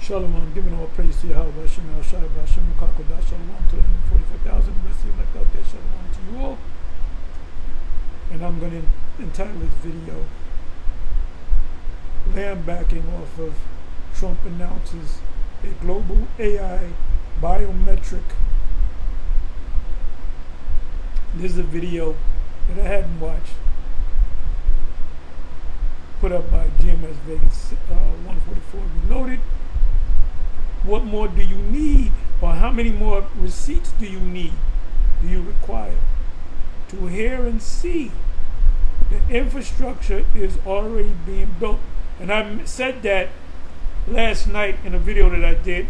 Shalom, I'm giving all praise to Yahweh, Hashem, El Shai, Hashem, Kakodah, Shalom to the 144,000, the rest of you left out there, Shalom to you all. And I'm going to entitle this video, Backing off of Trump announces a global AI biometric. This is a video that I hadn't watched, put up by GMS Vegas 144 Reloaded. What more do you need, or how many more receipts do you require to hear and see the infrastructure is already being built? And I said that last night in a video that I did,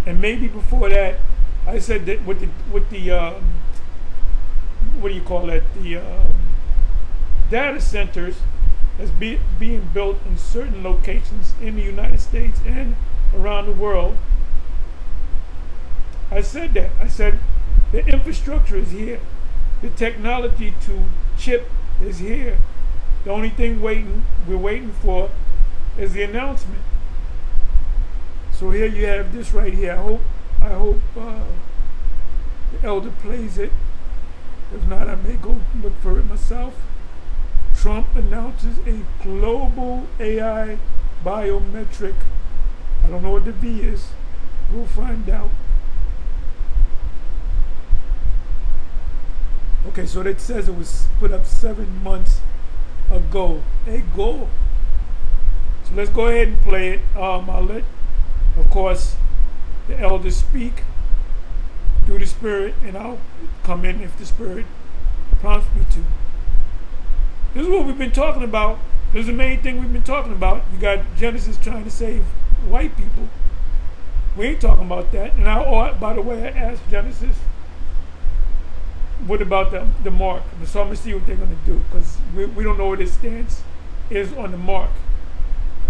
and maybe before that I said that with the what do you call that, the data centers that's being built in certain locations in the United States and around the world. I said that. I said the infrastructure is here. The technology to chip is here. The only thing we're waiting for is the announcement. So here you have this right here. I hope the elder plays it. If not, I may go look for it myself. Trump announces a global AI biometric. I don't know what the V is. We'll find out. Okay, so that says it was put up 7 months ago. A goal. So let's go ahead and play it. I'll let, of course, the elders speak through the Spirit, and I'll come in if the Spirit prompts me to. This is what we've been talking about. This is the main thing we've been talking about. You got Genesis trying to save white people. We ain't talking about that. And by the way, I asked Genesis, what about the mark? So I'm going to see what they're going to do, because we don't know what his stance is on the mark.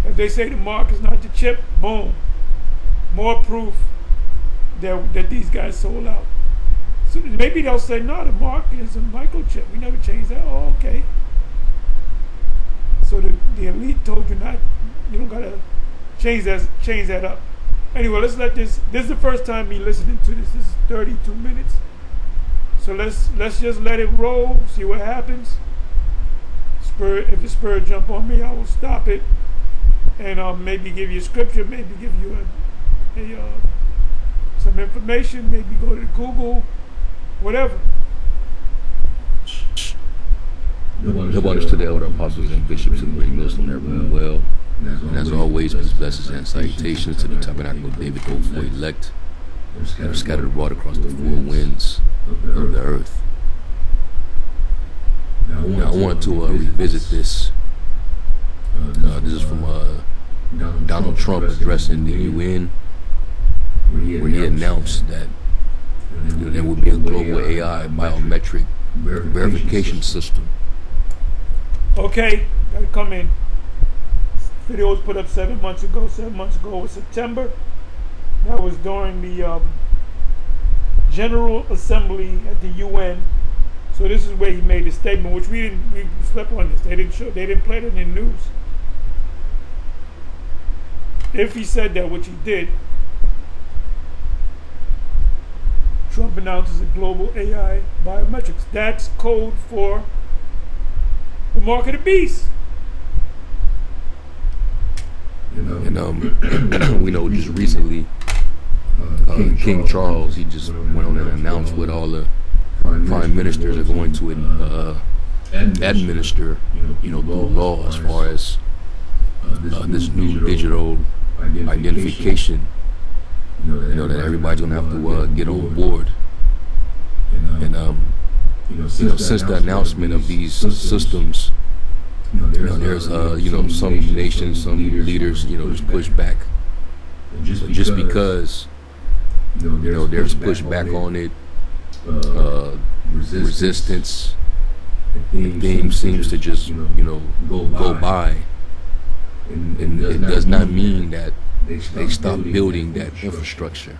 If they say the mark is not the chip, boom. More proof that these guys sold out. So maybe they'll say, no, the mark is a microchip. We never changed that. Oh, okay. So the elite told you not, you don't gotta change that up. Anyway, let's let this is the first time me listening to this. This is 32 minutes. So let's just let it roll, see what happens. If the Spirit jump on me, I will stop it, and maybe give you a scripture, maybe give you some information, maybe go to Google, whatever. Abundance to the elder apostles and bishops and great Muslim, everyone well. And as always, peace, blessings, and salutations to the tabernacle of David, the for elect, that are scattered abroad across the four winds of the earth. Now, I want to revisit this. This is from Donald Trump addressing the UN, where he announced that there would be a global AI biometric verification system. Okay, gotta come in. Video was put up 7 months ago. 7 months ago was September. That was during the General Assembly at the UN. So this is where he made the statement, which we slept on this. They didn't play it in the news. If he said that, which he did, Trump announces a global AI biometrics. That's code for the mark of the beast. And we know just recently, King Charles, he just went on and announced what all the prime ministers are going to administer, through law, as far as this new digital identification, that everybody's going to have to get on board. And since the announcement of these systems, there's some nations, some leaders, just push back. Just because there's pushback on it, resistance, the theme seems to just go by, and it does not mean that they stop building that infrastructure.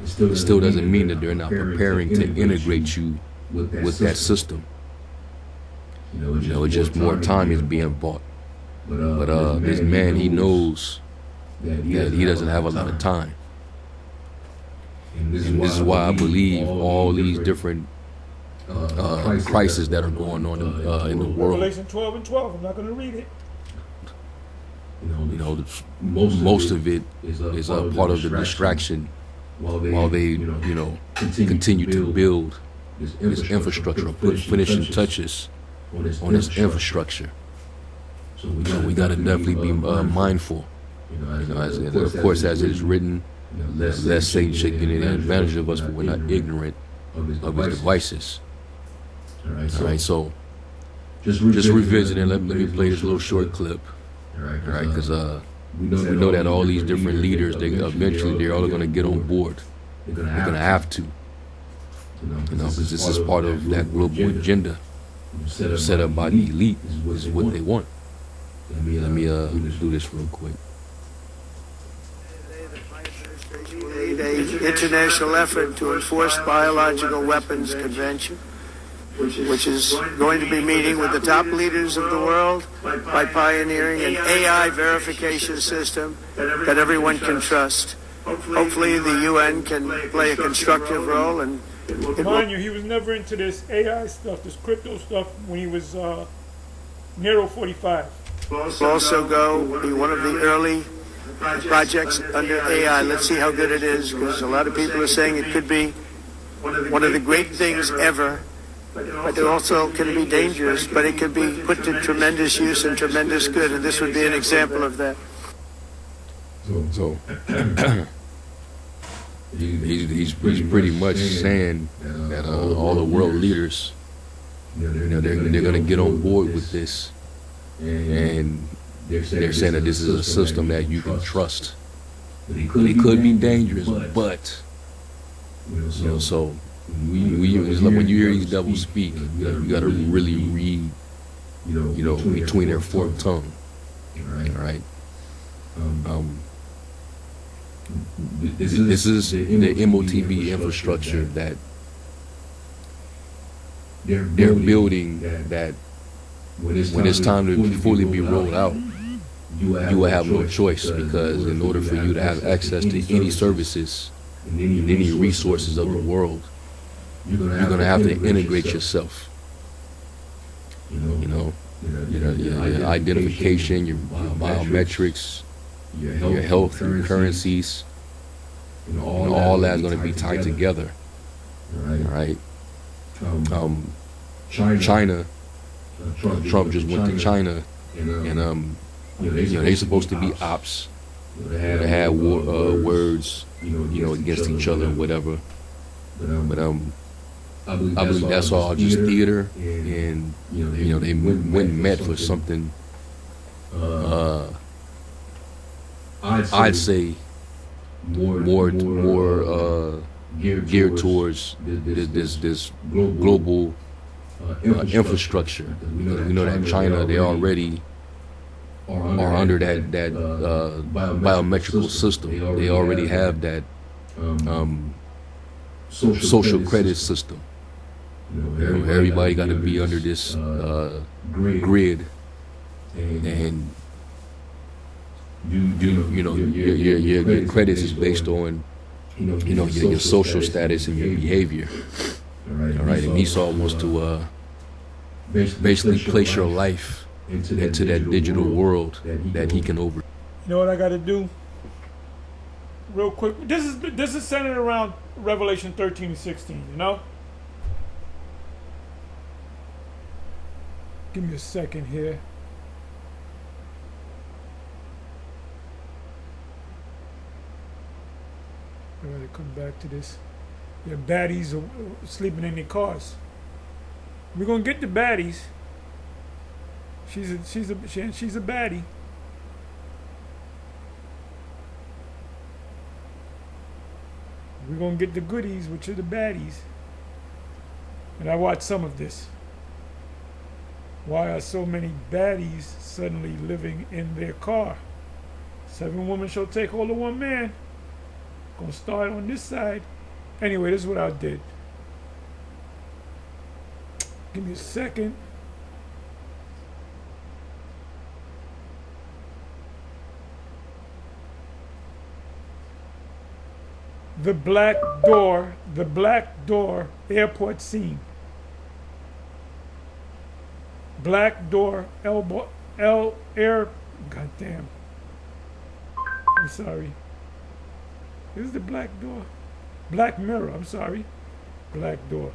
It still doesn't mean that they're not preparing to integrate you with that system. It's just more time is being bought. But this man, he knows that he doesn't have a lot of time. And this is why I believe all these different crises that are going on in the world. Revelation 12 and 12. I'm not going to read it. You know, most of it is a part of the distraction while they, continue to build this infrastructure, put finishing touches on this infrastructure. So we got to definitely be mindful. Of course, as it is written, lest Satan should get any advantage of us, for we're not ignorant of his devices. All right, so just revisiting. Let me play this little short clip. All right, because we know that all these different leaders, they're all going to get on board. They're going to have to, because this is part of that global agenda set up by the elite. Is what they want. Let me do this real quick. An international effort to enforce biological weapons convention, which is going to be meeting with the top leaders of the world by pioneering an AI verification system that everyone can trust. Hopefully the UN can play a constructive role. And mind you, he was never into this AI stuff, this crypto stuff, when he was Nero 45. Will also be one of the early projects under AI. Let's see how good it is, because a lot of people are saying it could be one of the great things ever. But it also can be dangerous, but it can be put to tremendous use and tremendous good, and this would be an example of that. So he's pretty much saying that all the world leaders, they're going to get on board with this, and they're saying that this is a system that you can trust. It could be dangerous, but so. When you hear these devils speak, you got to really read, between their forked tongue. All right. This is the MOTB infrastructure that they're building. That when it's time to fully be rolled out, you will have no choice, because in order for you to have access to any services and any resources of the world, you're gonna have to integrate yourself. Your identification, your biometrics, your health, your currencies, all that's gonna be tied together. All right. China. Trump just went to China, and they're supposed to be ops. They had words, against each other, whatever. But I believe that's all just theater, and they went and met for something. I'd say more geared towards this global infrastructure. We know that China, they already are under that biometrical system. They already have that social credit system. Everybody got to be under this grid, and your credits is based on your social status and your behavior. All right, and Esau wants to basically place your life into that digital world that he can over. You know what I got to do? Real quick. This is centered around Revelation 13 and 16. Give me a second here. I gotta come back to this. Your baddies are sleeping in their cars. We're gonna get the baddies. She's a baddie. We're gonna get the goodies, which are the baddies. And I watched some of this. Why are so many baddies suddenly living in their car? 7 women shall take hold of 1 man. Gonna start on this side. Anyway, this is what I did. Give me a second. the Black Door airport scene. Black Door air. Goddamn. I'm sorry. This is the Black Door. Black Mirror. I'm sorry. Black Door.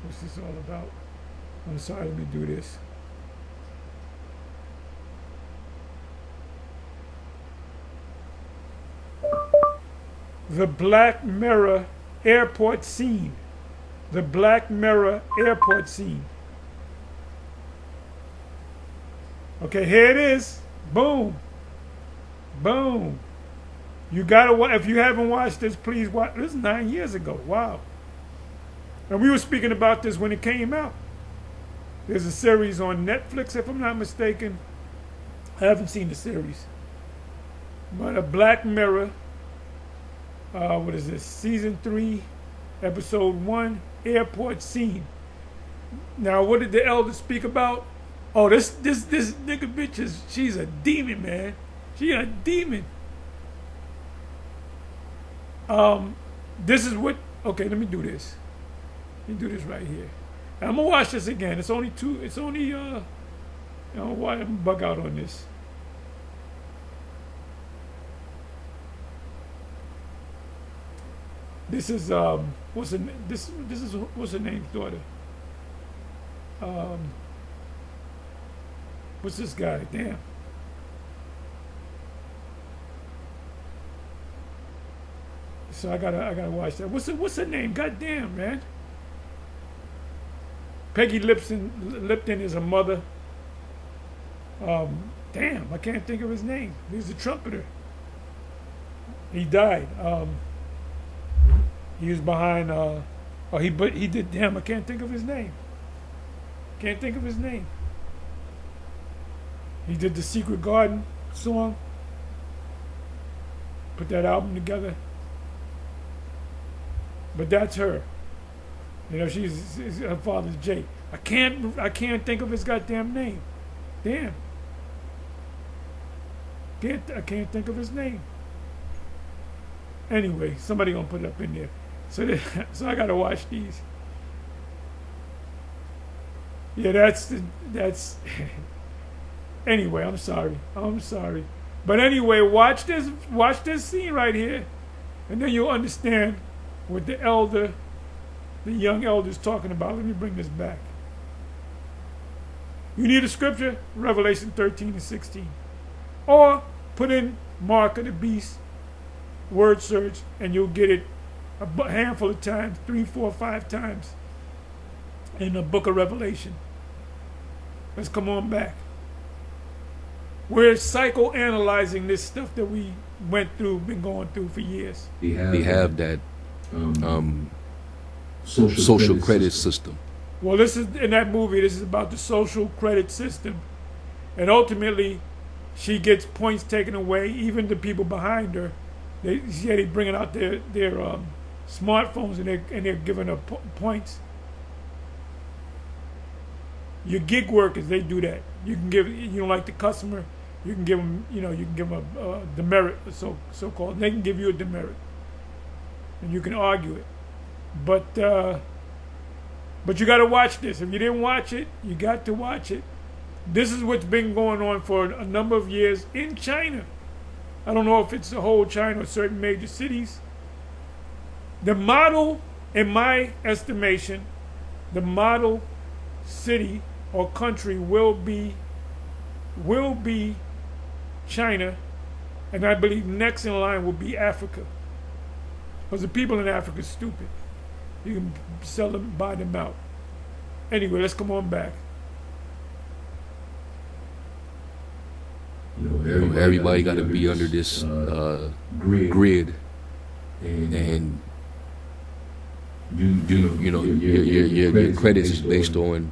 What's this all about? I'm sorry. Let me do this. The Black Mirror airport scene. The Black Mirror airport scene. Okay, here it is. Boom. Boom. You gotta watch. If you haven't watched this, please watch. This is 9 years ago. Wow. And we were speaking about this when it came out. There's a series on Netflix, if I'm not mistaken. I haven't seen the series. But a Black Mirror. What is this? Season 3, episode 1, airport scene. Now, what did the elder speak about? Oh, this nigga bitch she's a demon, man. She a demon. This is what. Okay, let me do this. Let me do this right here. And I'm gonna watch this again. It's only two. It's only you know why I'm bug out on this. This is what's her this is what's her name's daughter? What's this guy? Damn. So I gotta watch that. What's her name? God damn, man. Peggy Lipton is her mother. Damn, I can't think of his name. He's a trumpeter. He died. He was behind. He did. Damn, I can't think of his name. Can't think of his name. He did the Secret Garden song. Put that album together. But that's her. You know, her father's Jay. I can't think of his goddamn name. Damn. I can't think of his name. Anyway, somebody gonna put it up in there. So I gotta watch these. Yeah, that's. Anyway, I'm sorry. But anyway, watch this scene right here, and then you'll understand what the young elder is talking about. Let me bring this back. You need a scripture? Revelation 13 and 16. Or put in Mark of the Beast, word search, and you'll get it a handful of times, 3, 4, 5 times in the book of Revelation. Let's come on back. We're psychoanalyzing this stuff that we been going through for years. They have that social credit system. Well, this is in that movie. This is about the social credit system, and ultimately, she gets points taken away. Even the people behind her, they bringing out their smartphones and they're giving her points. Your gig workers, they do that. You can give, you don't like the customer, you can give them, you can give them a demerit, so called. They can give you a demerit, and you can argue it. But you got to watch this. If you didn't watch it, you got to watch it. This is what's been going on for a number of years in China. I don't know if it's the whole China or certain major cities. The model, in my estimation, the model city or country will be China, and I believe next in line will be Africa. Because the people in Africa are stupid. You can sell them, buy them out. Anyway, let's come on back. Everybody got to be under this grid, and your credits is based on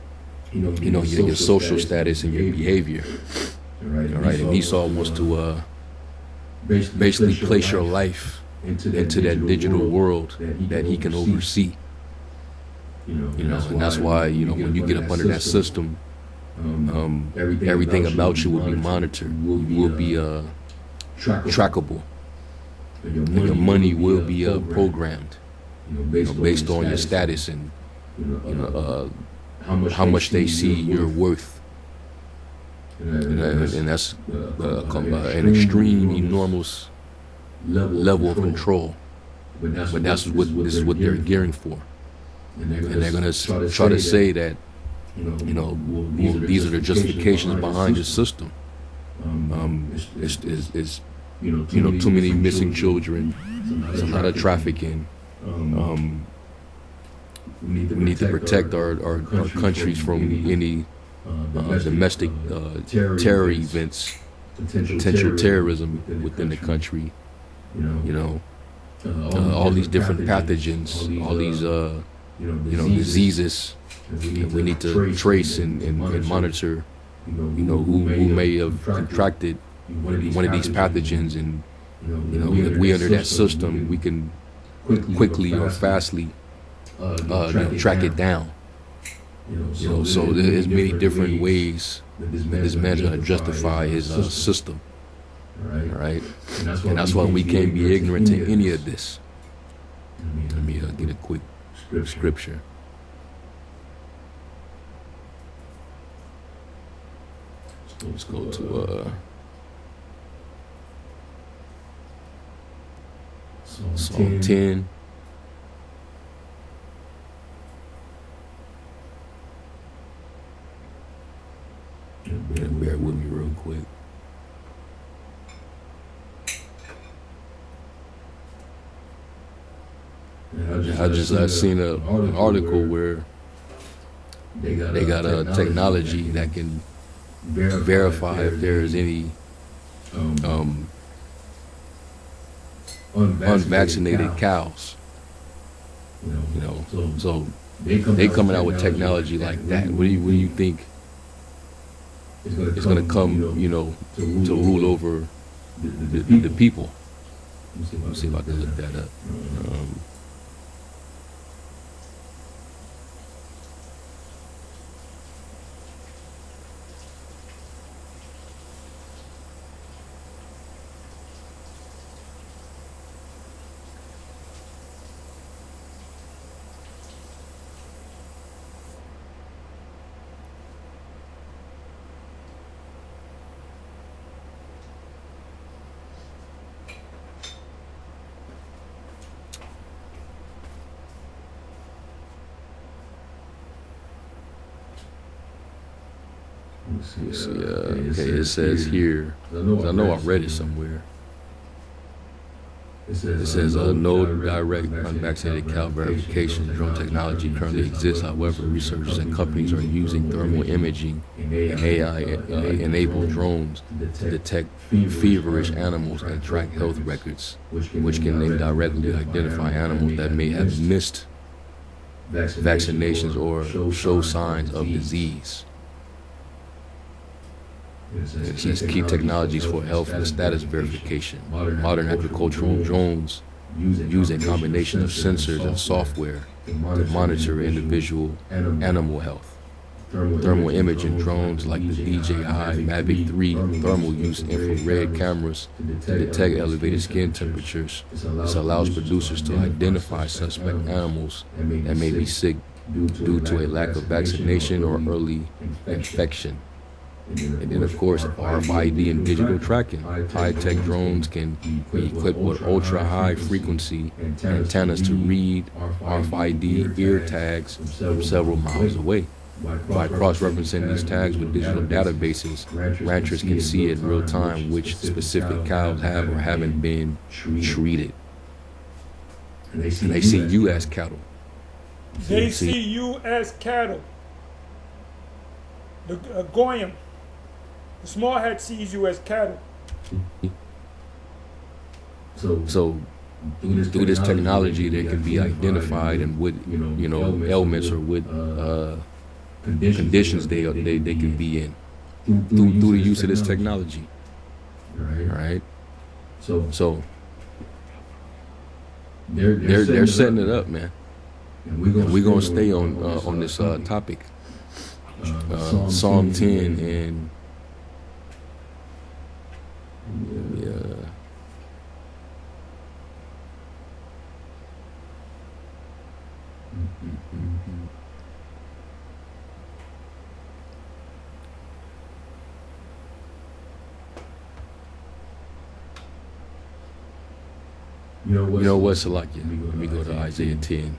your social status and your behavior. All right, and Esau wants to basically place your life into that digital world that he can oversee. And that's why when you get up under that system, everything about you will be monitored, will be trackable. and your money will be programmed, based on your status and how much they see you're worth. And that's an extreme, enormous level of control. But this is what they're gearing for. And they're going to try to say that, well, these are the justifications behind the system. It's too many missing children. There's a lot of trafficking. We need to protect our countries from any domestic terror events, potential terrorism within the country. All these different pathogens, all these diseases. We need to trace and monitor, who may have contracted one of these pathogens, and if we under that system, we can quickly or fastly track it down. So there's many different ways that this man's going to justify his system. Right? And that's why we can't be ignorant to any of this. Let me get a quick scripture. Let's go to Psalm 10. Bear with me real quick. I seen an article where they got a technology that can verify if there is any unvaccinated cows. So they coming out with technology like that. What do you think is going to come, to rule over the people? Let me see if I can look that up. Okay, it says here, I know I read it somewhere. It says no direct unvaccinated cow verification drone technology currently exists. However, researchers and companies are using thermal imaging and AI-enabled drones to detect feverish animals and track health records, which can indirectly identify animals that may have missed vaccinations or show signs of disease. It says key technologies for health and status verification. Modern agricultural drones use a combination of sensors and software to monitor individual animal health. Thermal imaging drones like the DJI Mavic 3 thermal use infrared cameras to detect elevated skin temperatures. This allows producers to identify suspect animals that may be sick due to a lack of vaccination or early infection. And then, of course, RFID and digital tracking. High-tech drones can be equipped with ultra-high frequency antennas to read RFID ear tags from several miles away. By cross-referencing these tags with digital databases, ranchers can see in real time which specific cows have or haven't been treated. And they see you as cattle. They see you as cattle. The Goyim. The small hat sees you as cattle. So through this technology, they can be identified and what ailments or what conditions they can be in through the use of this technology. Right? So they're setting it up, man. And we're gonna stay on this topic. Psalm 10 and You know what, Salakia? Let me go to Isaiah 10.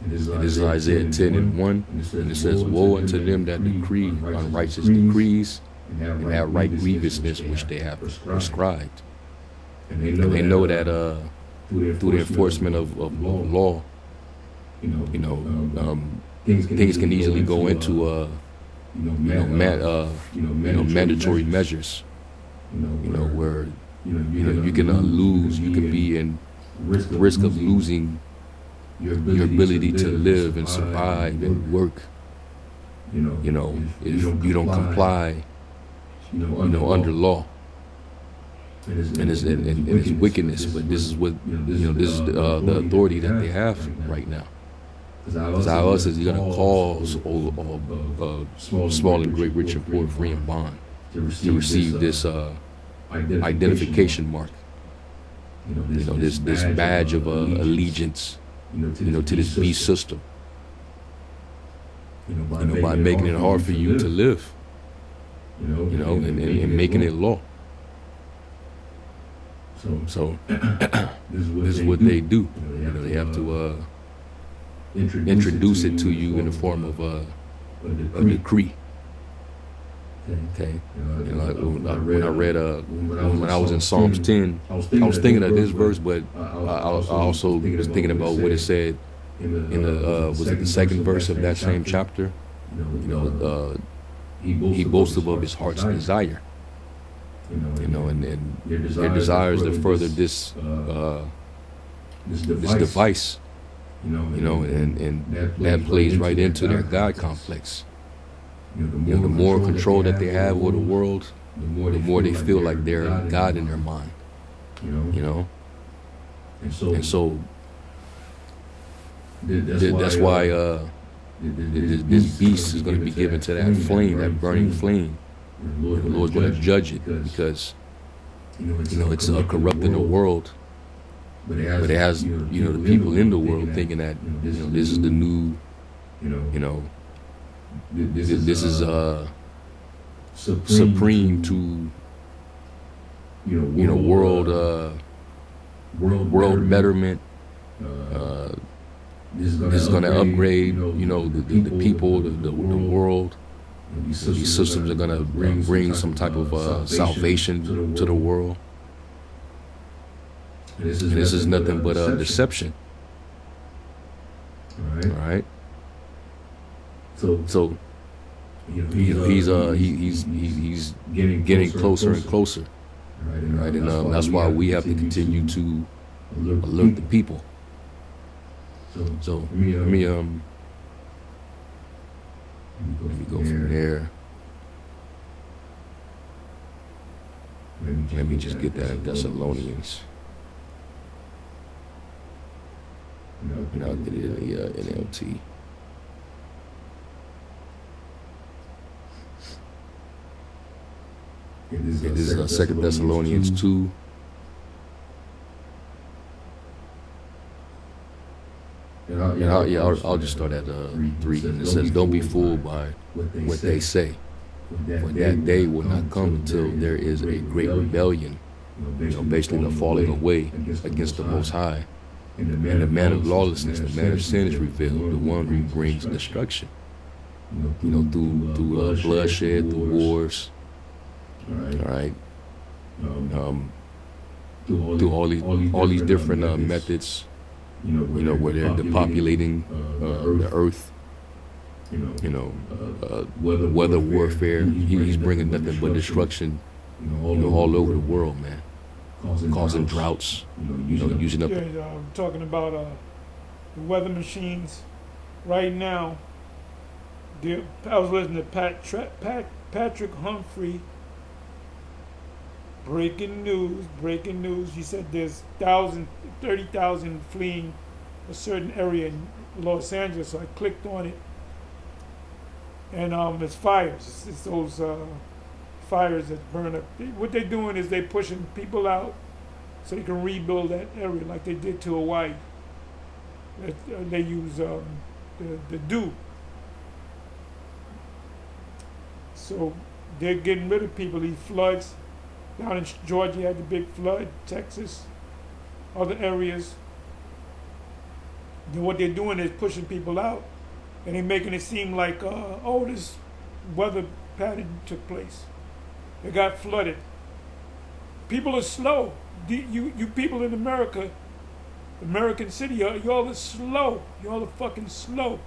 And this is Isaiah 10 and 1. And it says, "Woe unto them that decree unrighteous decrees, and have right grievousness which they have prescribed." And they know that through the enforcement of law, things can easily go into mandatory measures. Where you can lose, you can be in risk of losing your ability to live and survive and work. If you don't comply, under law. And it's wickedness, but this is what this is the authority that they have right now. Because our us is going to cause all small and great, rich and poor, free and bond to receive this identification mark. This badge of allegiance, to this beast system. By making it hard for you to live, and making it law. So this is what they do. They have to introduce it to you in the form of a decree. Okay. When I was in Psalms 10, I was thinking of this verse, but I also was thinking about what it said in the was it the second verse of that same chapter? He boasted of his heart's desire. And their desires to further this device, and that plays right into their God complex. The more control that they have over the world, the more they feel like they're God in their mind. And so that's why this beast is going to be given to that flame, that burning flame. The Lord's going to judge it because it's corrupting the world, but it has the people in the world thinking that this is the new this is supreme to world betterment. This is going to upgrade the people, the world. These systems are going to bring some type of salvation to the world. And this is nothing but a deception. All right. So he's getting closer and closer. Right. And that's why we have to continue to alert the people. So let me go from there. Let me just get that in Thessalonians. And I'll get it in the NLT. It is 2 Thessalonians 2. I'll just start at 3. And it says, "Don't be fooled by what they say, for that day will not come until there is a great rebellion," basically the falling away against the Most High. "And the man of lawlessness, the man of sin is revealed, the one who brings destruction, through bloodshed, through wars, all right, through all these different methods, where they're depopulating the earth, weather warfare. He's bringing nothing but destruction, all over the world, man, causing droughts, using up. I'm talking about the weather machines right now. I was listening to Patrick Humphrey. Breaking news. He said there's 30,000 fleeing a certain area in Los Angeles. So I clicked on it, and it's fires. It's those fires that burn up. What they're doing is they're pushing people out so they can rebuild that area like they did to Hawaii. They use the dew. So they're getting rid of people. These floods. Down in Georgia, you had the big flood, Texas, other areas. Then what they're doing is pushing people out, and they're making it seem like, oh, this weather pattern took place. They got flooded. People are slow. You people in America, American city, y'all are slow. Y'all are fucking slow.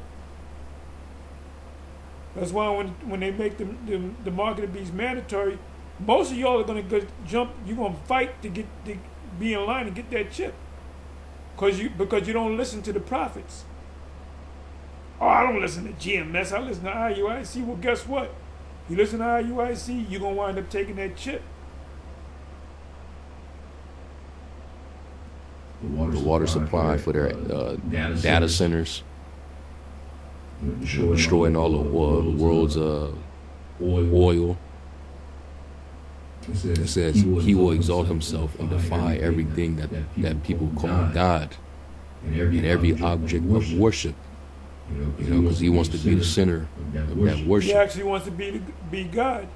That's why when they make the market of beast mandatory, most of y'all are gonna go jump. You're gonna fight to be in line and get that chip, because you don't listen to the prophets. Oh, I don't listen to GMS. I listen to IUIC. Well, guess what? You listen to IUIC, you're gonna wind up taking that chip. The water supply for their data centers, destroying all the world's oil. It says he will exalt himself and defy everything that people call God and every object of worship. Because he wants to be the center of that worship. He actually wants to be God.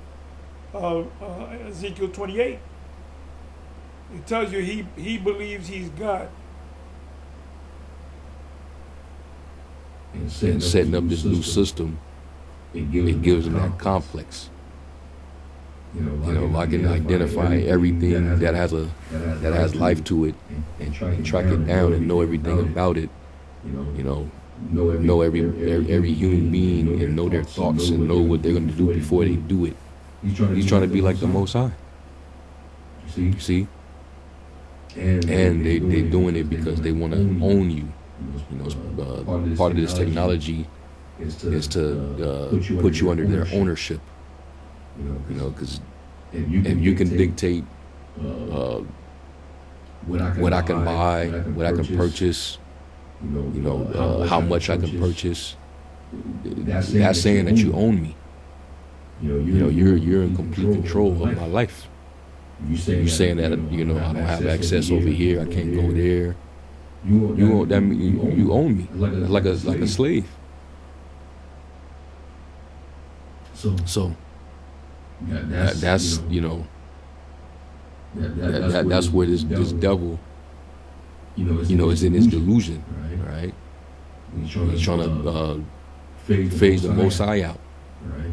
Ezekiel 28. It tells you he believes he's God. And setting up this new system, it gives him that complex. I can identify everything that has life to it and track it down and know everything about it. Know every human being and know their thoughts and know what they're going to do before they do it. He's trying to be like the Most High. You see? And they doing it because they want to own you. Part of this technology is to put you under their ownership. Because if you can dictate what I can buy, what I can purchase, how much I can purchase, that's saying that you own me. You're in complete control of my life. You saying that I don't have access over here, I can't go there. You own me like a slave. So that's that's where this devil is in his delusion, right? He's trying to phase the Most High out,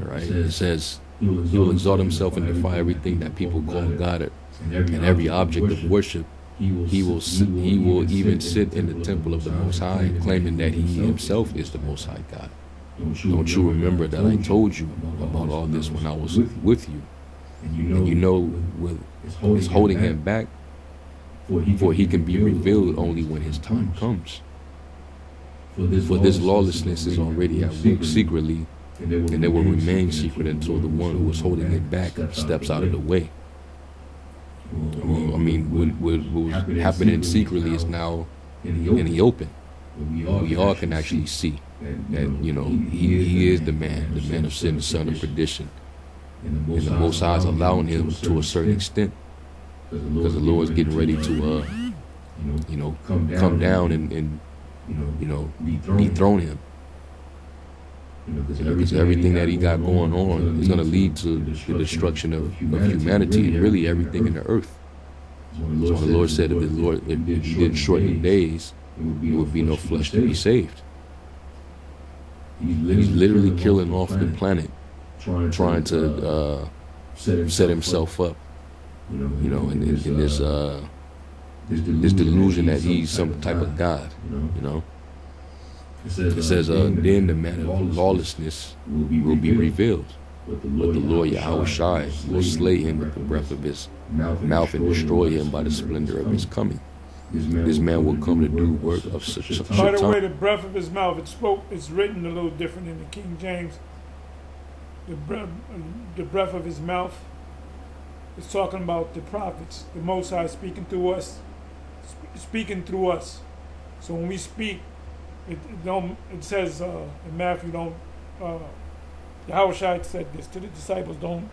right? It says he will exalt himself and defy everything that people call God and every object of worship. He will even sit in the temple of the Most High, claiming that he himself is the Most High God. Don't you remember that I told you about all this when I was with you? And with it's holding him back, for he can be revealed only when his time comes. For this lawlessness is already at work secretly, and it will remain secret until the one who is holding it back steps out of the way. What was happening secretly is now in the open. We all can actually see that he is the man of sin, the son of perdition, and the Most High is allowing him to a certain extent, because the Lord is getting ready to come down and dethrone him. Because everything that he got going on is going to lead to the destruction of humanity and really everything in the earth. So the Lord said, if he didn't shorten the days, there would be no flesh to be saved. He's literally killing off the planet, trying to set himself up, in this delusion that he's some type of God, It says, then the man of lawlessness will be revealed, but the Lord Yahweh will slay him with the breath of his mouth and destroy him by the splendor of his coming. This man will come to do work of such a By the way, the breath of his mouth, it's written a little different in the King James. The breath of his mouth is talking about the prophets, the Most High speaking through us. So when we speak, it says in Matthew, Yahweh said this to the disciples, don't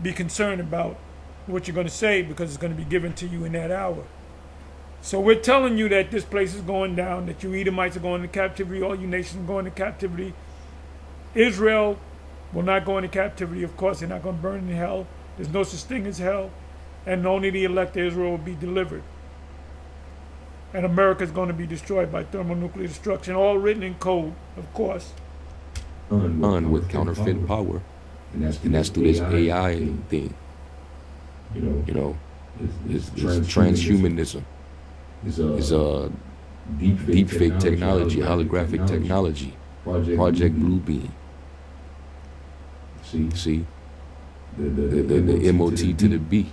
be concerned about what you're going to say, because it's going to be given to you in that hour. So we're telling you that this place is going down, that you Edomites are going into captivity, all you nations are going into captivity. Israel will not go into captivity. Of course, they're not going to burn in hell. There's no such thing as hell, and only the elect to Israel will be delivered. And America is going to be destroyed by thermonuclear destruction, all written in code, of course. On with counterfeit power. And that's through this AI thing. You know, it's transhumanism. It's deep fake technology, holographic technology. Project Bluebeam. See? The MOT to the B.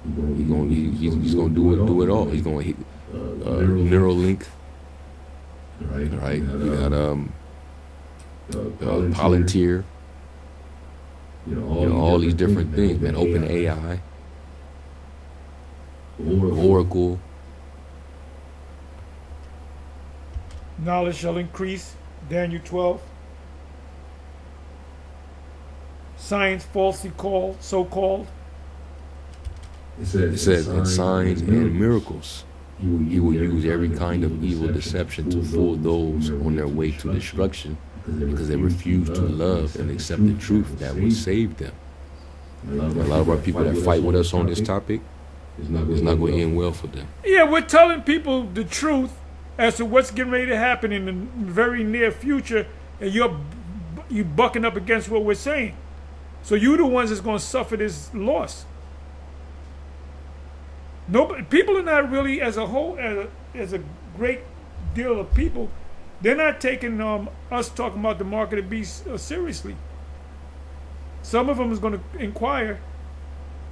He's gonna do it all. He's gonna hit Neuralink. Right. We got Palantir. All these different things, man. Open AI. Oracle. Knowledge shall increase, Daniel 12. Science falsely called, so-called. It says, in signs and miracles, he will use every kind of evil deception to fool those on their way to destruction because they refuse to love and accept the truth that would save them. A lot of our people that fight with us on this topic, it's not going to end well for them. Yeah, we're telling people the truth as to what's getting ready to happen in the very near future, and you bucking up against what we're saying. So you're the ones that's going to suffer this loss. Nobody, people are not really, as a whole, as a great deal of people, they're not taking us talking about the mark of the beast seriously. Some of them is going to inquire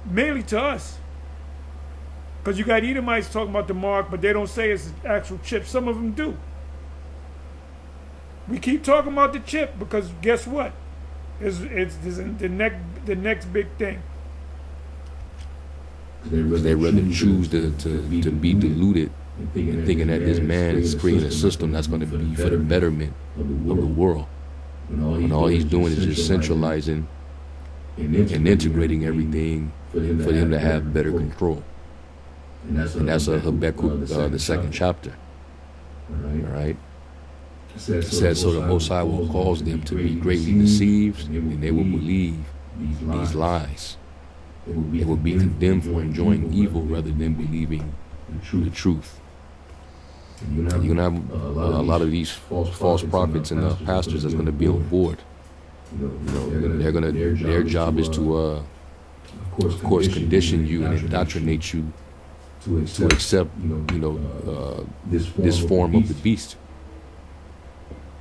mainly to us. Because you got Edomites talking about the mark, but they don't say it's an actual chip. Some of them do. We keep talking about the chip because guess what? It's the next big thing. They rather choose to be deluded and thinking that this man is creating a system that's going to be for the betterment of the world. When all he's doing is just centralizing and integrating everything for him to have better control. And that's Habakkuk, the 2nd chapter. All right? It says, so the Most High will cause them to be greatly deceived, and they will believe these lies. They will be condemned for enjoying evil rather than believing the truth. And you're going to have a lot of these false prophets and pastors that's going to be on board. Their job is to, of course, condition you and indoctrinate you to accept, this form of the beast.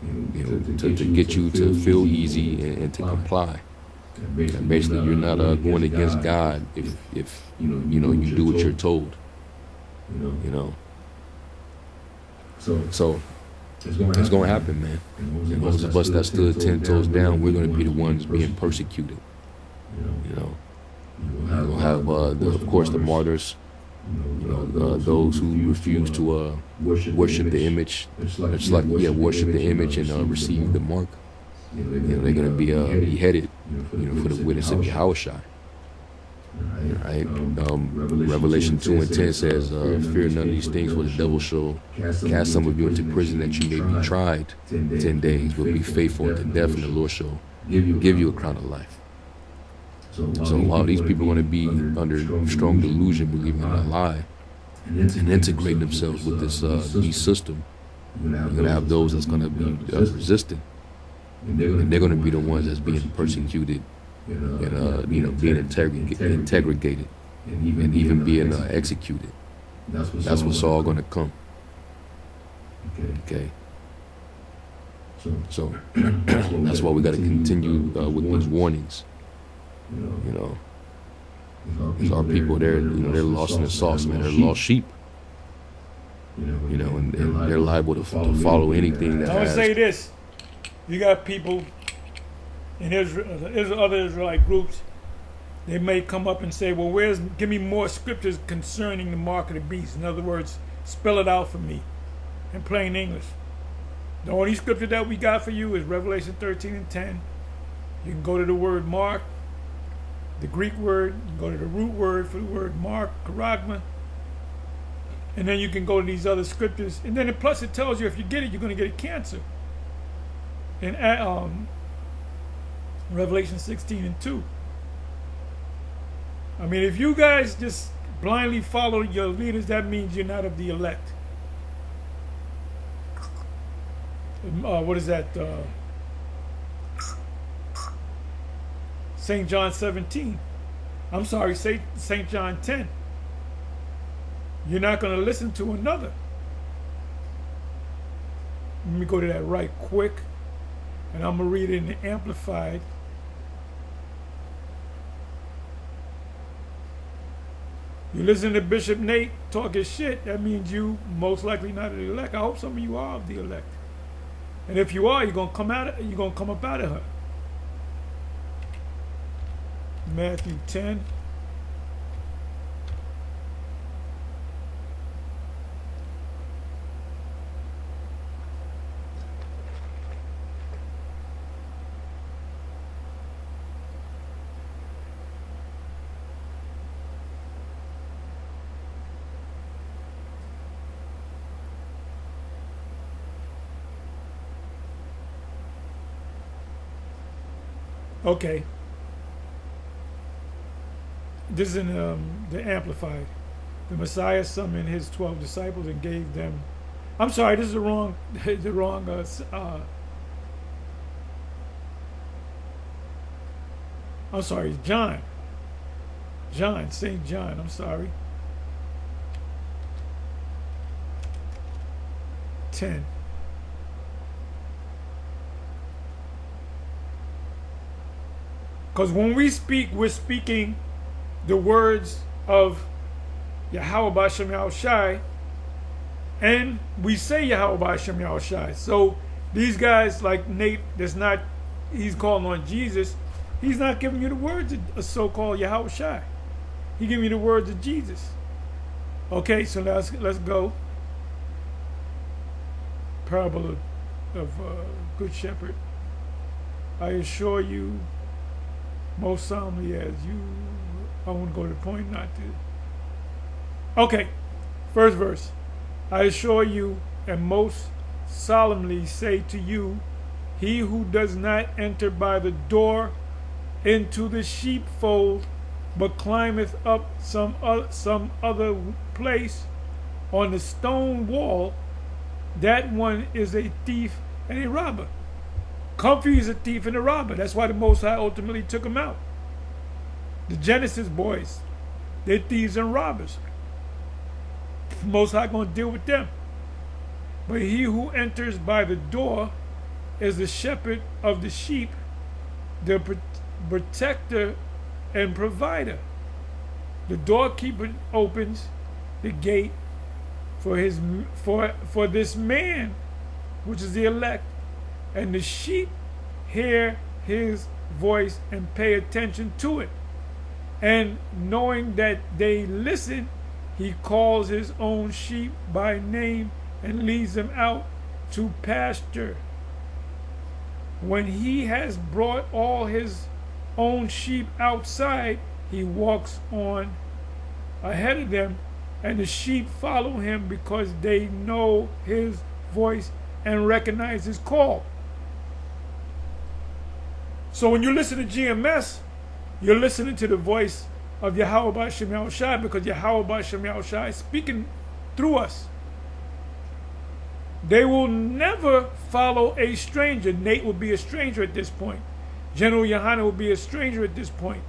To get you to feel easy and to comply. And basically, you're not going against God if you do what you're told. So it's going to happen, man. And those of us that stood 10 toes down, we're going to be the ones being persecuted. You'll have, of course, the martyrs. Those who refuse to worship the image, worship the image and receive the mark. They're going to be beheaded, for the witness of Yahushua. Right? Revelation 2:10 says, "Fear none of these things, for the devil shall cast some of you into prison, that you may be tried 10 days, but be faithful unto death, and the Lord shall give you a crown of life." So while these people are going to be under strong delusion, believing in a lie, and integrate themselves with this beast system, you're going to have those that's going to be resistant, and they're going to be the ones that's being persecuted, and being interrogated, and even being executed. That's what's all going to come. Okay. So that's why we got to continue with these warnings. Because our people, they're lost in the sauce, man. They're lost sheep. And they're liable to follow anything that I would has. say this: you got people in Israel, other Israelite groups. They may come up and say, "Well, give me more scriptures concerning the mark of the beast." In other words, spell it out for me in plain English. The only scripture that we got for you is Revelation 13:10. You can go to the word mark, the Greek word, you can go to the root word for the word mark, charagma, and then you can go to these other scriptures, and then plus it tells you if you get it, you're going to get a cancer. In Revelation 16:2, I mean, if you guys just blindly follow your leaders, that means you're not of the elect. What is that? St. John 17. I'm sorry, St. John 10. You're not going to listen to another. Let me go to that right quick. And I'm going to read it in the Amplified. You listen to Bishop Nate talking shit, that means you most likely not of the elect. I hope some of you are of the elect. And if you are, you're gonna come up out of her. Matthew 10. Okay. This is in the Amplified. The Messiah summoned his 12 disciples and gave them. I'm sorry, this is the wrong. I'm sorry, John. St. John. I'm sorry. 10. Because when we speak, we're speaking the words of Yahweh B'Shem Yahushai, and we say Yahweh B'Shem Yahushai. So these guys like Nate, he's calling on Jesus. He's not giving you the words of so-called Yahushai. He's giving you the words of Jesus. Okay, so let's go. Parable of Good Shepherd. I assure you, most solemnly as you, I won't go to the point not to. Okay, first verse. I assure you and most solemnly say to you, he who does not enter by the door into the sheepfold, but climbeth up some other place on the stone wall, that one is a thief and a robber. Comfy is a thief and a robber. That's why the Most High ultimately took him out. The Genesis boys, they're thieves and robbers. The Most High going to deal with them. But he who enters by the door is the shepherd of the sheep, the protector and provider. The doorkeeper opens the gate for this man, which is the elect, and the sheep hear his voice and pay attention to it. And knowing that they listen, he calls his own sheep by name and leads them out to pasture. When he has brought all his own sheep outside, he walks on ahead of them, and the sheep follow him because they know his voice and recognize his call. So when you listen to GMS, you're listening to the voice of Yahweh B'Shem Yahushai, because Yahweh B'Shem Yahushai is speaking through us. They will never follow a stranger. Nate will be a stranger at this point. General Yohana will be a stranger at this point.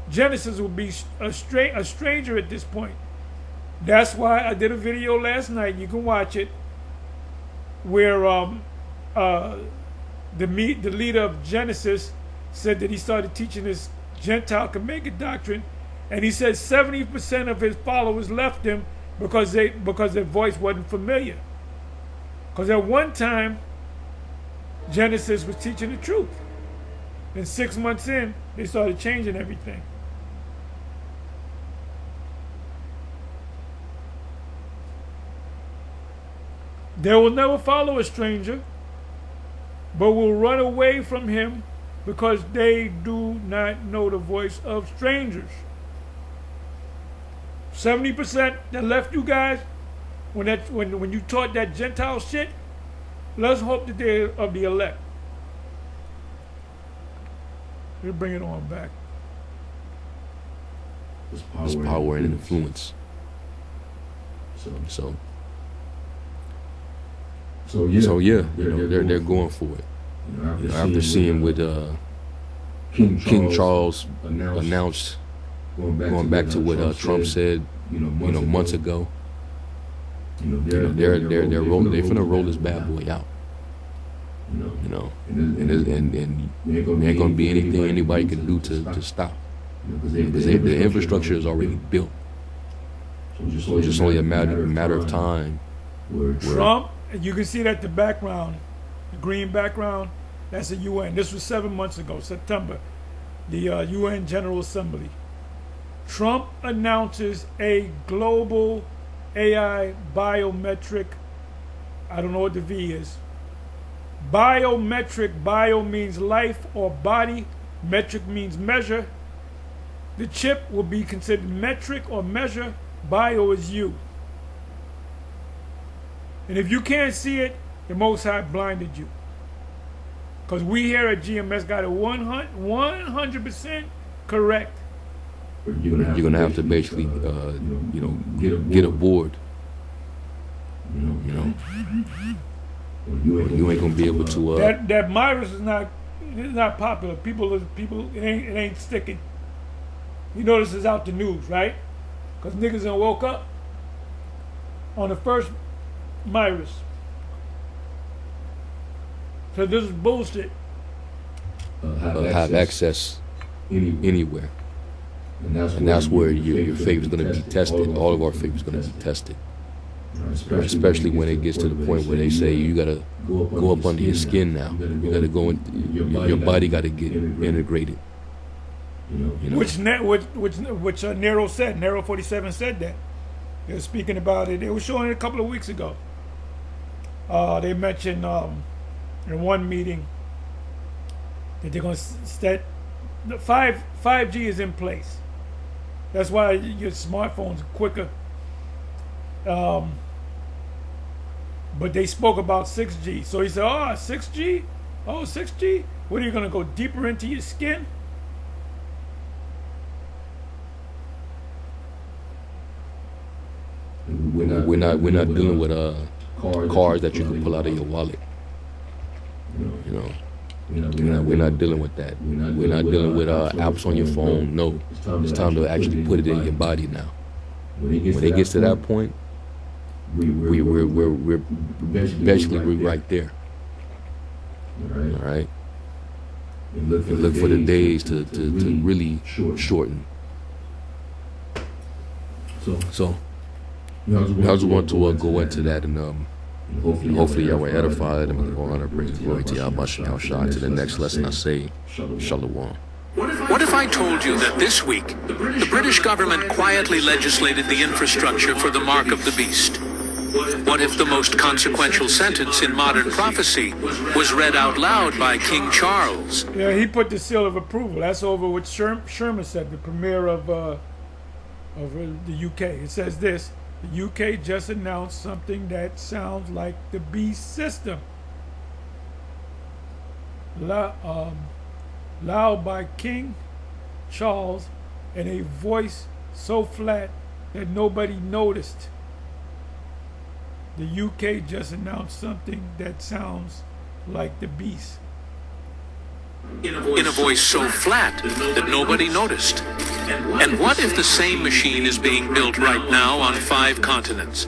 Genesis will be a stranger at this point. That's why I did a video last night. You can watch it, where the leader of Genesis said that he started teaching this Gentile Kamega doctrine, and he said 70% of his followers left him because their voice wasn't familiar. Because at one time, Genesis was teaching the truth. And 6 months in, they started changing everything. They will never follow a stranger, but will run away from him because they do not know the voice of strangers. 70% that left you guys when you taught that Gentile shit, let's hope that they're of the elect. We'll bring it on back. his power and influence. So yeah, they're going for it. After seeing what King Charles announced, going back to what Trump said, months ago. They're finna roll this bad boy out. And there ain't gonna be anything anybody can do to stop, because the infrastructure is already built. So it's just only a matter of time. Trump, you can see that the background, the green background, that's the UN. This was 7 months ago, September, the UN General Assembly. Trump announces a global AI biometric, I don't know what the V is. Biometric, bio means life or body, metric means measure. The chip will be considered metric or measure, bio is you. And if you can't see it, the Most High blinded you. Because we here at GMS got it 100% correct. You're gonna have to basically, get aboard. You ain't gonna be able to. That virus is not popular. People, it ain't sticking. You know this is out the news, right? Because niggas done woke up on the first virus. So this is bullshit. Have access anywhere. And that's where your faith is going to be tested. All of our faith is going to be tested. Especially when it gets to the point where they say you got to go up under your skin now. You got to go in, your body got to get integrated. Which Nero said. Nero 47 said that. They were speaking about it. They were showing it a couple of weeks ago. They mentioned in one meeting that they're going to set the 5G is in place. That's why your smartphones are quicker. But they spoke about 6G. So he said, 6G? Oh, 6G? What, are you going to go deeper into your skin? We're not dealing with cards that you can pull out of your wallet. We're not dealing with that. We're not dealing with apps on your phone. No, it's time to actually put it in your body now. When it gets to that point, we're basically right there. All right. And look for the days to really shorten. So I just want to go into that and hopefully y'all were edified, and we'll honor, praise, glory to Yahweh Shai. To the next lesson I say, Shalom. What if I told you that this week, the British government quietly legislated the infrastructure for the mark of the beast? What if the most consequential sentence in modern prophecy was read out loud by King Charles? Yeah, he put the seal of approval. That's over what Sherman said, the premier of the UK. It says this: the UK just announced something that sounds like the beast system. Loud by King Charles in a voice so flat that nobody noticed. The UK just announced something that sounds like the beast. In a voice so flat that nobody noticed. And what if the same machine is being built right now on 5 continents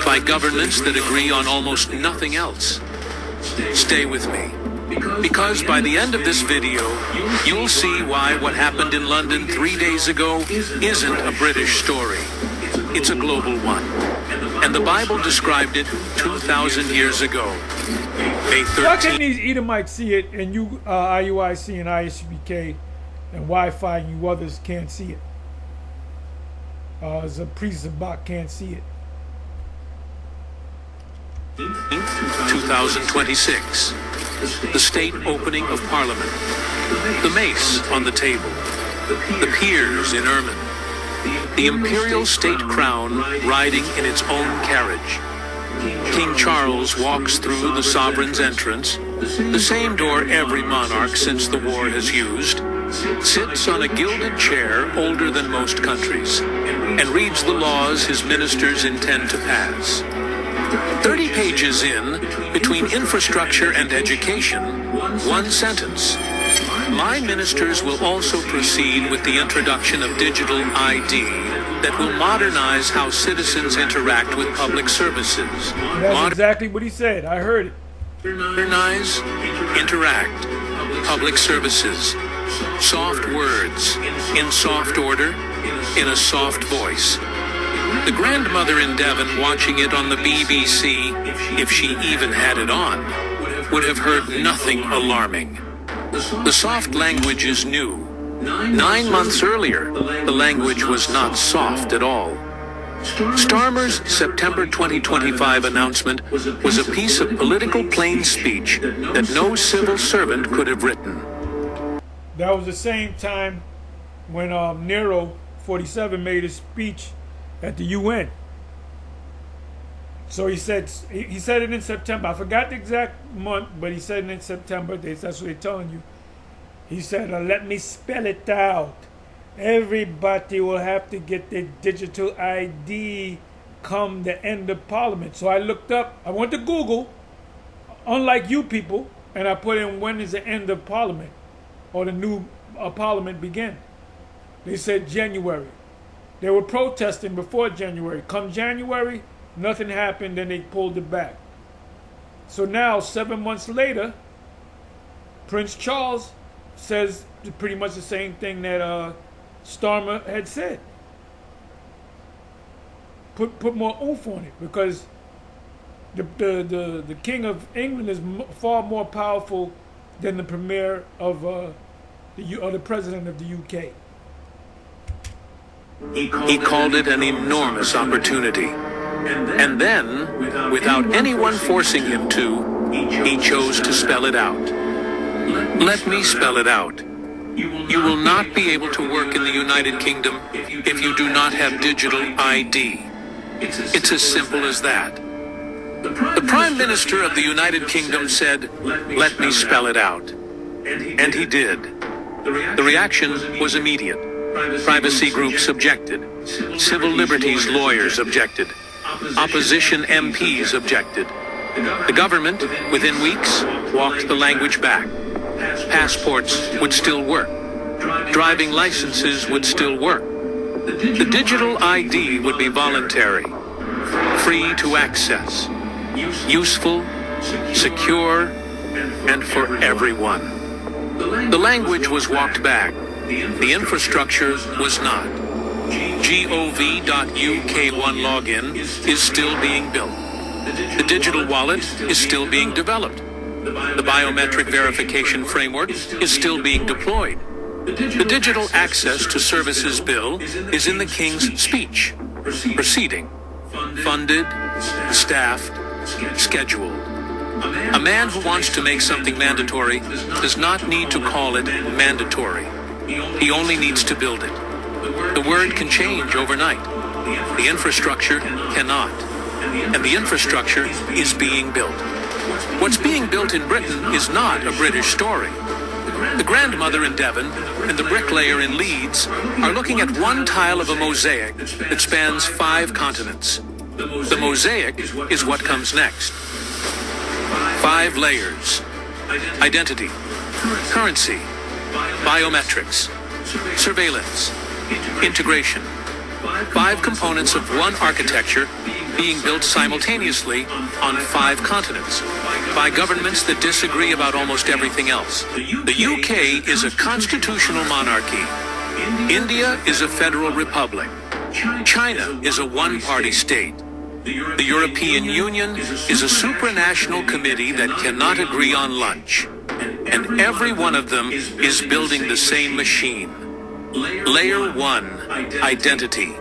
by governments that agree on almost nothing else? Stay with me, because by the end of this video, you'll see why what happened in London 3 days ago isn't a British story. It's a global one. And the Bible described it 2,000 years ago. May 13th. How can these Edomites see it, and you, IUIC and ISBK and Wi-Fi and you others can't see it? As a priest of Bach can't see it. 2026. The state opening of Parliament. The mace on the table. The peers in ermine. The imperial state crown riding in its own carriage. King Charles walks through the sovereign's entrance, the same door every monarch since the war has used, sits on a gilded chair older than most countries, and reads the laws his ministers intend to pass. 30 pages in, between infrastructure and education, one sentence. My ministers will also proceed with the introduction of digital ID that will modernize how citizens interact with public services. That's exactly what he said. I heard it. Modernize, interact, public services, soft words, in soft order, in a soft voice. The grandmother in Devon watching it on the BBC, if she even had it on, would have heard nothing alarming. The soft language is new. 9 months earlier, the language was not soft at all. Starmer's September 2025 announcement was a piece of political plain speech that no civil servant could have written. That was the same time when Nero 47 made his speech at the UN. So he said it in September. I forgot the exact month, but he said it in September. That's what they're telling you. He said, let me spell it out. Everybody will have to get their digital ID come the end of Parliament. So I looked up, I went to Google, unlike you people, and I put in when is the end of Parliament or the new Parliament begin. They said January. They were protesting before January. Come January, nothing happened, then they pulled it back. So now, 7 months later, Prince Charles says pretty much the same thing that Starmer had said. Put more oomph on it, because the King of England is far more powerful than the Premier of the President of the UK. He called it an enormous opportunity. And then, without anyone forcing him to, he chose to spell it out. Let me spell it out. You will not be able to work in the United Kingdom if you do not have digital ID. It's as simple as that. The Prime Minister of the United Kingdom said, "Let me spell it out." And he did. The reaction was immediate. Privacy groups objected. Civil liberties lawyers objected. Opposition MPs objected. The government, within weeks, walked the language back. Passports would still work. Driving licenses would still work. The digital ID would be voluntary, free to access, useful, secure, and for everyone. The language was walked back. The infrastructure was not. gov.uk1 login is still being built. The digital wallet is still being developed. The biometric verification framework is still being deployed. The digital access to services bill is in the King's speech, proceeding, funded, staffed, scheduled. A man who wants to make something mandatory does not need to call it mandatory. He only needs to build it. The word can change overnight. The infrastructure cannot. And the infrastructure is being built. What's being built in Britain is not a British story. The grandmother in Devon and the bricklayer in Leeds are looking at one tile of a mosaic that spans 5 continents. The mosaic is what comes next. 5 layers: identity, currency, biometrics, surveillance, integration. 5 components of one architecture being built simultaneously on 5 continents by governments that disagree about almost everything else. The UK is a constitutional monarchy. India is a federal republic. China is a one-party state. The European Union is a supranational committee that cannot agree on lunch. And every one of them is building the same machine. Layer 1, identity.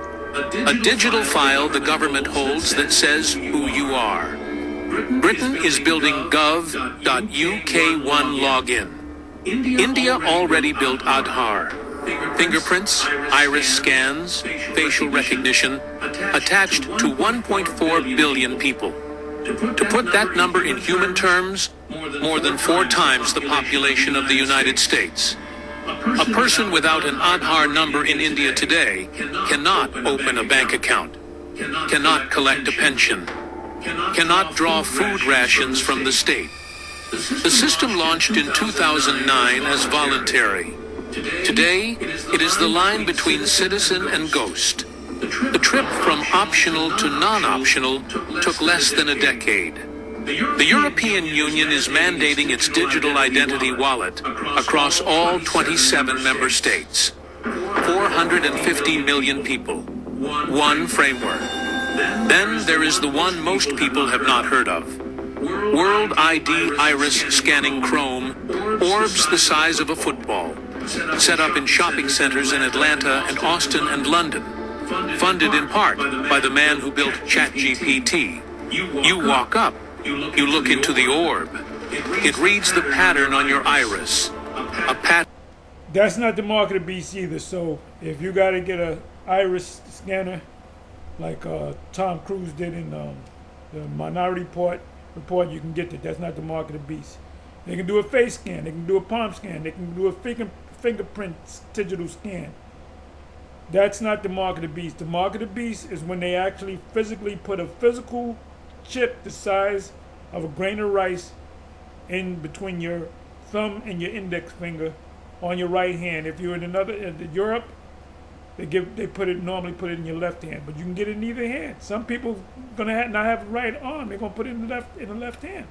A digital file the government holds that says who you are. Britain is building gov.uk1 login. India already built Aadhaar. Fingerprints, iris scans, facial recognition, attached to 1.4 billion people. To put that number in human terms, more than 4 times the population of the United States. A person without an Aadhaar number in India today cannot open a bank account, cannot collect a pension, cannot draw food rations from the state. The system launched in 2009 as voluntary. Today, it is the line between citizen and ghost. The trip from optional to non-optional took less than a decade. The European Union is mandating its digital identity wallet across all 27 member states. 450 million people. One framework. Then there is the one most people have not heard of. World ID Iris Scanning Chrome, orbs the size of a football, set up in shopping centers in Atlanta and Austin and London, funded in part by the man who built ChatGPT. You walk up, you look into the orb. It reads the pattern on your iris. That's not the mark of the beast either. So if you got to get a iris scanner, like Tom Cruise did in the Minority Report, you can get that. That's not the mark of the beast. They can do a face scan. They can do a palm scan. They can do a fingerprint digital scan. That's not the mark of the beast. The mark of the beast is when they actually physically put a physical chip the size of a grain of rice in between your thumb and your index finger on your right hand. If you're in Europe, they normally put it in your left hand, but you can get it in either hand. Some people gonna not have the right arm; they're gonna put it in the left hand,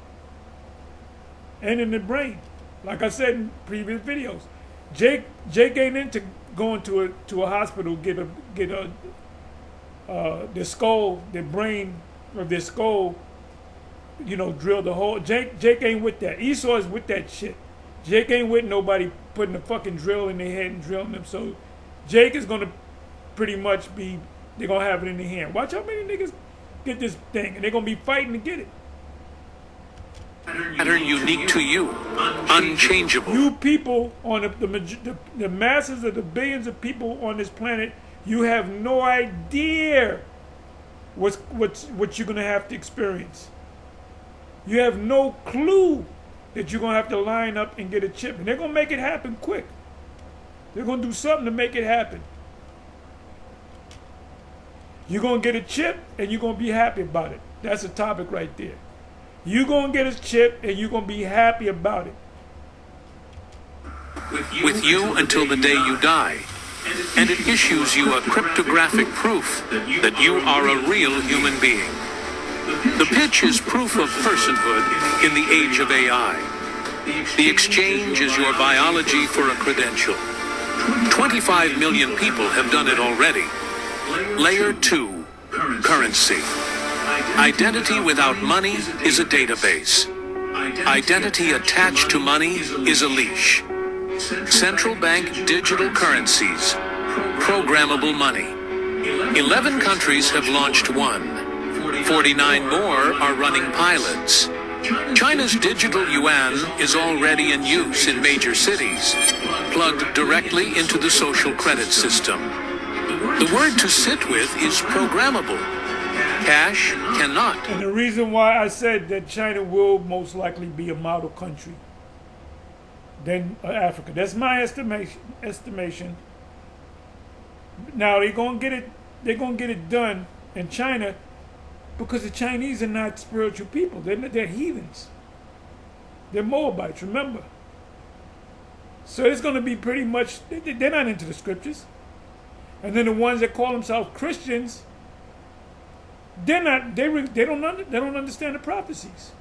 and in the brain. Like I said in previous videos, Jake ain't into going to a hospital get their skull, their brain of their skull, drill the hole. Jake ain't with that. Esau is with that shit. Jake ain't with nobody putting a fucking drill in their head and drilling them. So Jake is gonna pretty much they're gonna have it in their hand. Watch how many niggas get this thing, and they're gonna be fighting to get it. Pattern unique to you, unchangeable. You people on the masses of the billions of people on this planet, you have no idea what you're gonna have to experience. You have no clue that you're gonna have to line up and get a chip, and they're gonna make it happen quick. They're gonna do something to make it happen. You're gonna get a chip and you're gonna be happy about it. That's a topic right there. You're gonna get a chip and you're gonna be happy about it. With you until the day you die. And it issues you a cryptographic proof that you are a real human being. The pitch is proof of personhood in the age of AI. The exchange is your biology for a credential. 25 million people have done it already. Layer 2, currency. Identity without money is a database. Identity attached to money is a leash. Central bank digital currencies. Programmable money. 11 countries have launched one. 49 more are running pilots. China's digital yuan is already in use in major cities, plugged directly into the social credit system. The word to sit with is programmable. Cash cannot. And the reason why I said that China will most likely be a model country than Africa. That's my estimation. Now they're gonna get it done in China because the Chinese are not spiritual people. They're heathens. They're Moabites, remember. So it's gonna be pretty much, they're not into the scriptures. And then the ones that call themselves Christians, they don't understand the prophecies.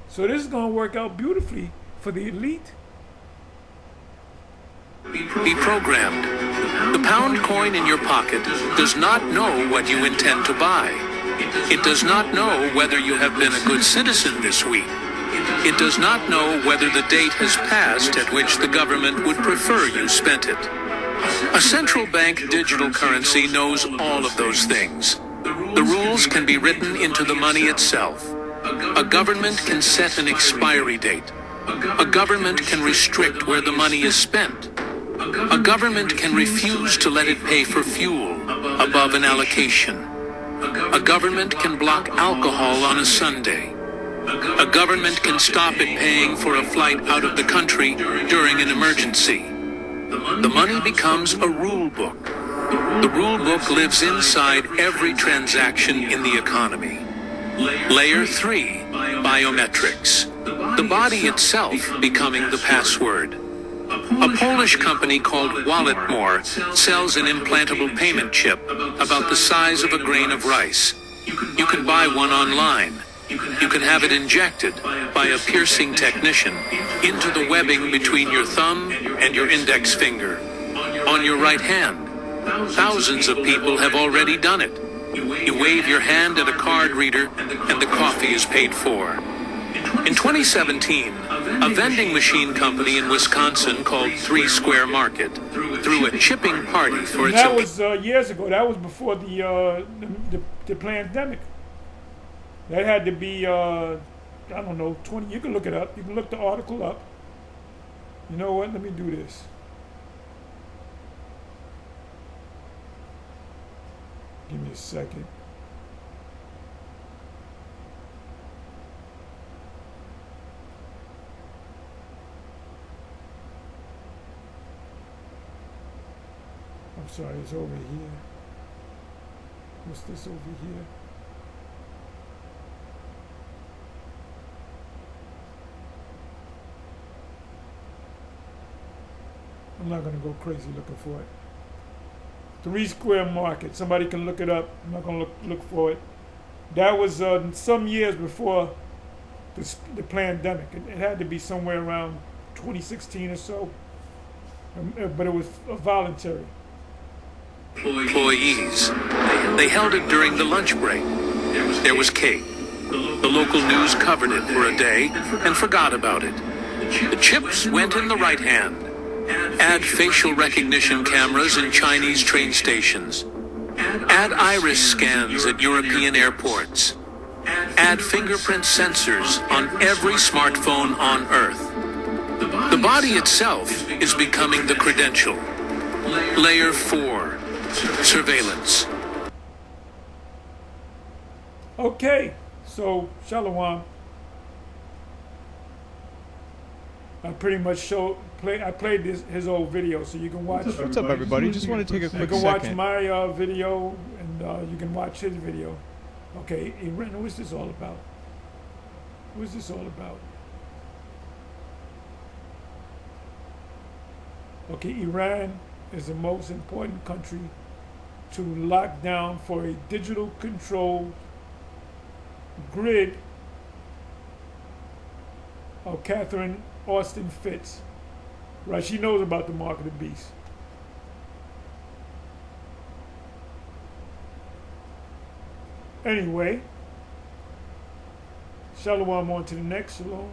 So this is going to work out beautifully for the elite. Be programmed. The pound coin in your pocket does not know what you intend to buy. It does not know whether you have been a good citizen this week. It does not know whether the date has passed at which the government would prefer you spent it. A central bank digital currency knows all of those things. The rules can be written into the money itself. A government can set an expiry date. A government can restrict where the money is spent. A government can refuse to let it pay for fuel above an allocation. A government can block alcohol on a Sunday. A government can stop it paying for a flight out of the country during an emergency. The money becomes a rule book. The rule book lives inside every transaction in the economy. Layer 3, biometrics. The body itself becoming the password. A Polish company called Walletmore sells an implantable payment chip about the size of a grain of rice. You can buy one online. You can have it injected by a piercing technician into the webbing between your thumb and your index finger. On your right hand. Thousands of people have already done it. You wave your hand at a card reader and the coffee is paid for. In 2017, a vending machine company in Wisconsin called 3 Square Market threw a chipping party for its... That was years ago. That was before the pandemic. That had to be, I don't know, 20. You can look it up. You can look the article up. You know what? Let me do this. Give me a second. I'm sorry, it's over here. What's this over here? I'm not going to go crazy looking for it. 3 Square Market. Somebody can look it up. I'm not going to look for it. That was some years before the pandemic. It had to be somewhere around 2016 or so. But it was voluntary. Employees. They held it during the lunch break. There was cake. The local news covered it for a day and forgot about it. The chips went in the right hand. Add facial recognition cameras in Chinese train stations. Add iris scans at European airports. Add fingerprint sensors on every smartphone on Earth. The body itself is becoming the credential. Layer 4, surveillance. Okay, so Shalom. I pretty much I played his old video, so you can watch. What's up, everybody? Just want to take a quick second. You can watch my second. video, and you can watch his video. Okay, Iran, what's this all about? What's this all about? Okay, Iran is the most important country to lock down for a digital control grid of Catherine Austin Fitz. Right, she knows about the mark of the beast. Anyway, Shalom on to the next. Shalom.